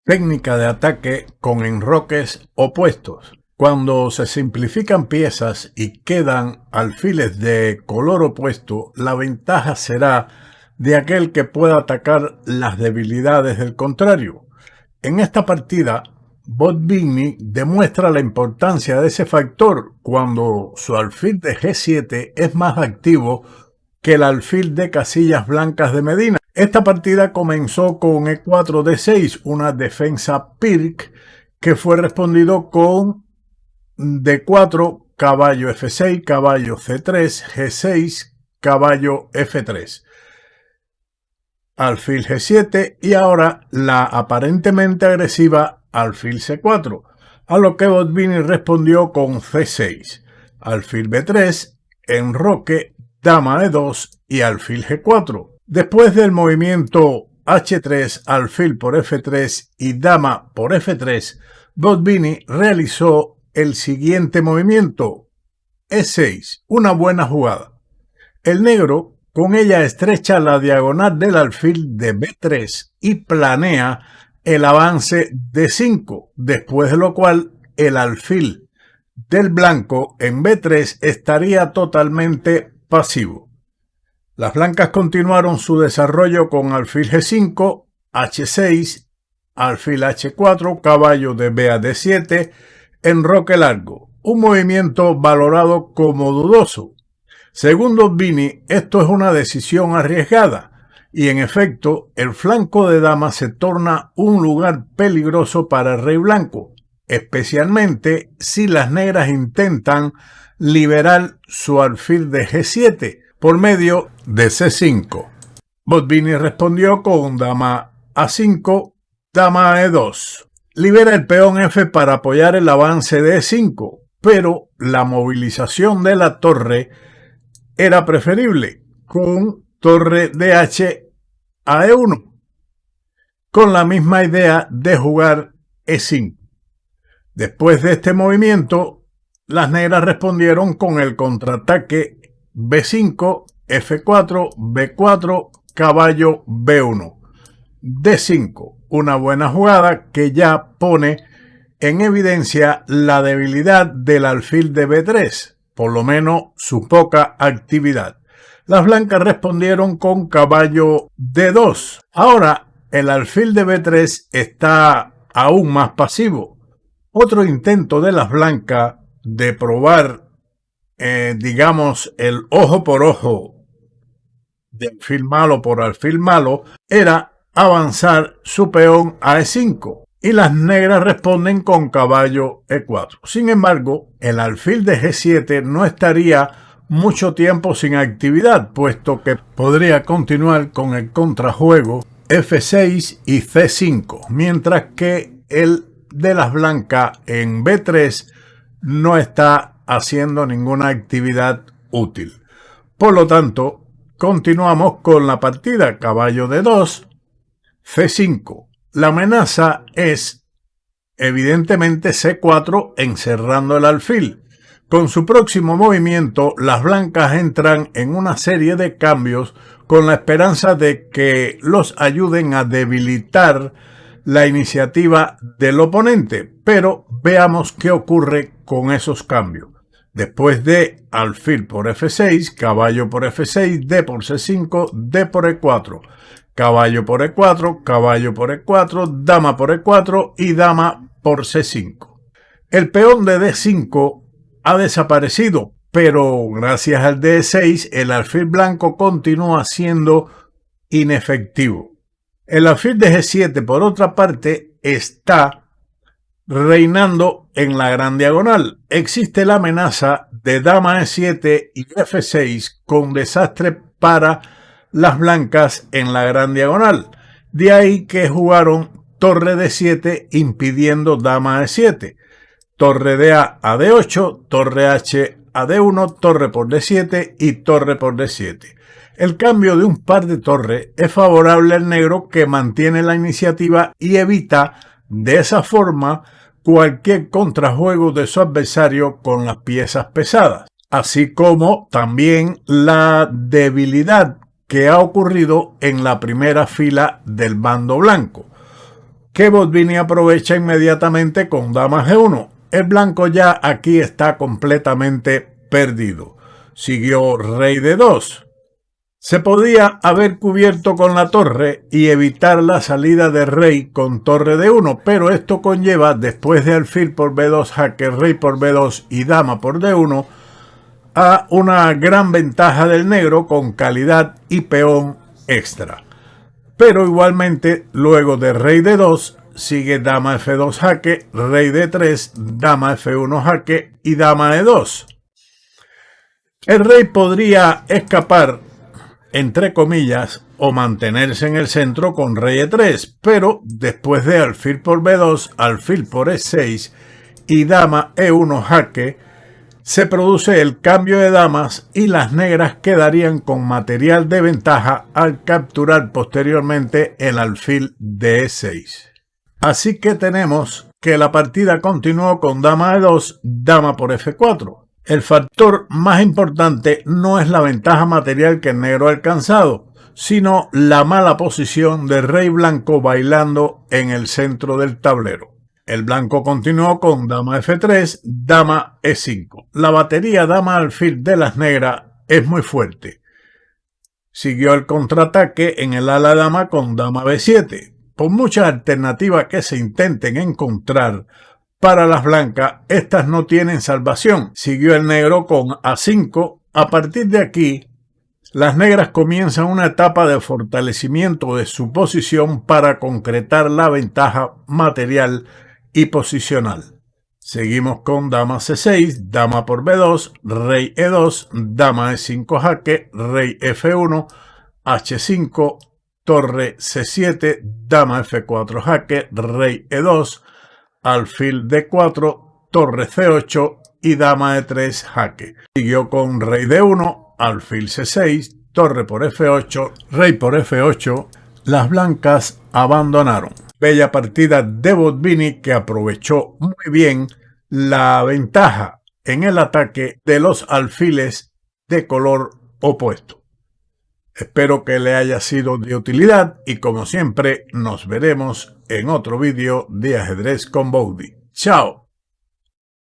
Técnica de ataque con enroques opuestos. Cuando se simplifican piezas y quedan alfiles de color opuesto, la ventaja será de aquel que pueda atacar las debilidades del contrario. En esta partida, Botvinnik demuestra la importancia de ese factor cuando su alfil de G7 es más activo que el alfil de casillas blancas de Medina. Esta partida comenzó con E4 D6, una defensa Pirc, que fue respondido con D4, caballo F6, caballo C3, G6, caballo F3, alfil G7 y ahora la aparentemente agresiva alfil C4, a lo que Botvinnik respondió con C6, alfil B3, enroque, dama E2 y alfil G4. Después del movimiento H3, alfil por F3 y dama por F3, Botvinnik realizó el siguiente movimiento, E6, una buena jugada. El negro con ella estrecha la diagonal del alfil de B3 y planea el avance de 5, después de lo cual el alfil del blanco en B3 estaría totalmente pasivo. Las blancas continuaron su desarrollo con alfil G5, H6, alfil H4, caballo de B a D7, enroque largo, un movimiento valorado como dudoso. Según Botvinnik, esto es una decisión arriesgada, y en efecto, el flanco de dama se torna un lugar peligroso para el rey blanco, especialmente si las negras intentan liberar su alfil de G7 por medio de C5. Botvinnik respondió con dama A5, dama E2. Libera el peón F para apoyar el avance de E5, pero la movilización de la torre era preferible, con torre DH a E1, con la misma idea de jugar E5. Después de este movimiento, las negras respondieron con el contraataque B5, F4, B4, caballo B1, D5, una buena jugada que ya pone en evidencia la debilidad del alfil de B3, por lo menos su poca actividad. Las blancas respondieron con caballo D2. Ahora el alfil de B3 está aún más pasivo. Otro intento de las blancas de probar digamos, el ojo por ojo de alfil malo por alfil malo, era avanzar su peón a E5, y las negras responden con caballo E4. Sin embargo, el alfil de G7 no estaría mucho tiempo sin actividad, puesto que podría continuar con el contrajuego F6 y C5, mientras que el de las blancas en B3 no está haciendo ninguna actividad útil. Por lo tanto, continuamos con la partida caballo D2, C5. La amenaza es evidentemente C4 encerrando el alfil. Con su próximo movimiento, las blancas entran en una serie de cambios con la esperanza de que los ayuden a debilitar la iniciativa del oponente, pero veamos qué ocurre con esos cambios. Después de alfil por F6, caballo por F6, D por C5, D por E4, caballo por E4, caballo por E4, dama por E4 y dama por C5. El peón de D5 ha desaparecido, pero gracias al D6 el alfil blanco continúa siendo inefectivo. El alfil de G7, por otra parte, está reinando en la gran diagonal. Existe la amenaza de dama E7 y F6 con desastre para las blancas en la gran diagonal. De ahí que jugaron torre D7 impidiendo dama E7, torre DA a D8, torre H a D1, torre por D7 y torre por D7. El cambio de un par de torres es favorable al negro, que mantiene la iniciativa y evita de esa forma cualquier contrajuego de su adversario con las piezas pesadas, así como también la debilidad que ha ocurrido en la primera fila del bando blanco, que Botvini aprovecha inmediatamente con dama G1. El blanco ya aquí está completamente perdido. Siguió rey D2. Se podía haber cubierto con la torre y evitar la salida de rey con torre D1, pero esto conlleva, después de alfil por B2, jaque, rey por B2 y dama por D1, a una gran ventaja del negro con calidad y peón extra. Pero igualmente, luego de rey D2, sigue dama F2 jaque, rey D3, dama F1 jaque y dama E2. El rey podría escapar, entre comillas, o mantenerse en el centro con rey E3, pero después de alfil por B2, alfil por E6 y dama E1 jaque, se produce el cambio de damas y las negras quedarían con material de ventaja al capturar posteriormente el alfil de E6. Así que tenemos que la partida continuó con dama E2, dama por F4. El factor más importante no es la ventaja material que el negro ha alcanzado, sino la mala posición del rey blanco bailando en el centro del tablero. El blanco continuó con dama F3, dama E5. La batería dama alfil de las negras es muy fuerte. Siguió el contraataque en el ala dama con dama B7. Por muchas alternativas que se intenten encontrar, para las blancas, estas no tienen salvación. Siguió el negro con A5. A partir de aquí, las negras comienzan una etapa de fortalecimiento de su posición para concretar la ventaja material y posicional. Seguimos con dama C6, dama por B2, rey E2, dama E5 jaque, rey F1, H5, torre C7, dama F4 jaque, rey E2, alfil D4, torre C8 y dama E3 jaque. Siguió con rey D1, alfil C6, torre por F8, rey por F8. Las blancas abandonaron. Bella partida de Botvini, que aprovechó muy bien la ventaja en el ataque de los alfiles de color opuesto. Espero que le haya sido de utilidad y, como siempre, nos veremos en otro vídeo de ajedrez con Bowdy. ¡Chao!